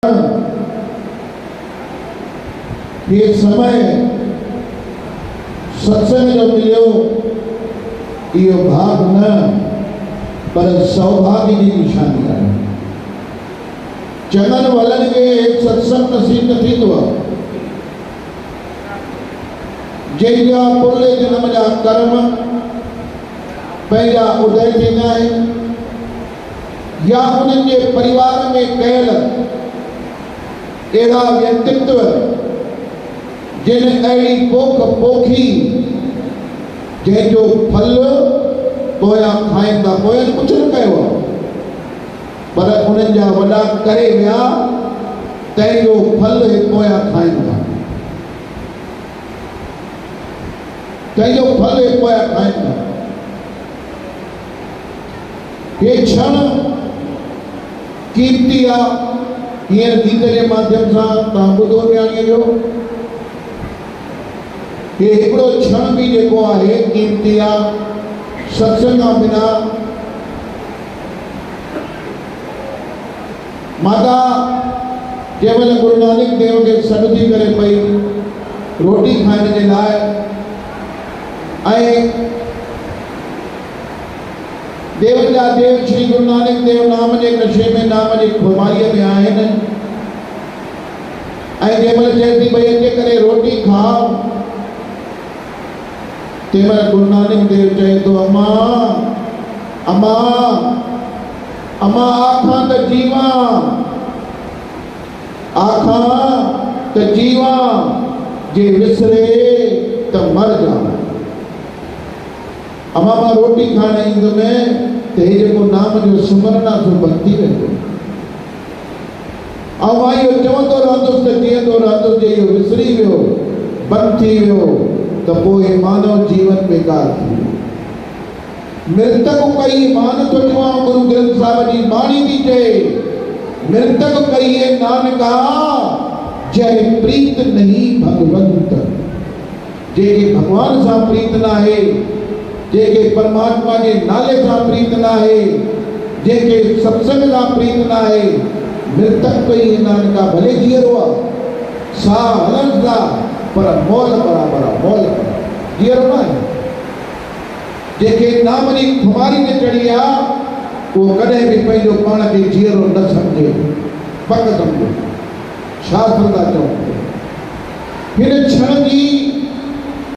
ये समय सत्संग जो मिलो यो भाग न पर सौभाग्य की निशानी है। चंगन वालन के सत्संग नसीब न थी तो जैजा पुरले जन्म जा कर्म पैदा उदय थींदा है या उनके परिवार में कयल एड़ा व्यक्तित्व जिन अड़ी पोख पोखी जंहिंजो फल पोया खाईंदा पोयनि कुझु न कयो पर उन्हनि जा वॾा करे विया तंहिंजो फल पोया खाईंदा तंहिंजो फल पोया खाईंदा। ये क्षण कीमती आहे। हींअर गीत के माध्यम से तव्हां ॿुधो न्याणीअ जो ये हिकिड़ो क्षण भी जेको आहे कीमती आहे। सत्संग बिना माता जंहिंमहिल गुरु नानक देव के सॾु थी करे पई रोटी खाइण जे लाइ ऐं देव जा देव श्री गुरु नानक देव नाम के नशे में नाम की खुमारी में आहिनि ऐं जंहिंमहिल चए थी भई अचे करे रोटी खाओ तंहिंमहिल गुरु नानक देव चए तो अम्मा अम्मा अम्मा आखां त जीवा आखां त जीवा जे विसरे त मर जा। अम्मा मां रोटी खाइण ईंदुमि ते जेको नाम जो सुमरण आहे सो बंदि थी वेंदो ऐं मां इहो चवंदो रहंदुसि त जीअंदो रहंदुसि जे इहो विसरी वियो बंदि थी वियो तो पोइ मानव जीवन बेकार थी वियो। मृतक कई मान तो चवा गुरु ग्रंथ साहिब जी बाणी थी चए मृतक कहिए नानका जय प्रीत नहीं भगवंत जेके भगवान सां प्रीत ना है जेके परमात्मा के नाले सां प्रीत ना है जेके सत्संग सां प्रीत ना है मृतक कहिए नानका भले जीअरो आहे साह हलनि था पर मोल बराबर आहे मोल जीअरो न आहे। जेके नाम जी खुमारी में चढ़ी आहे उहो कॾहिं बि पंहिंजो पाण खे जीअरो न सम्झे पक सम्झो शास्त्र था चवनि। हिन क्षण जी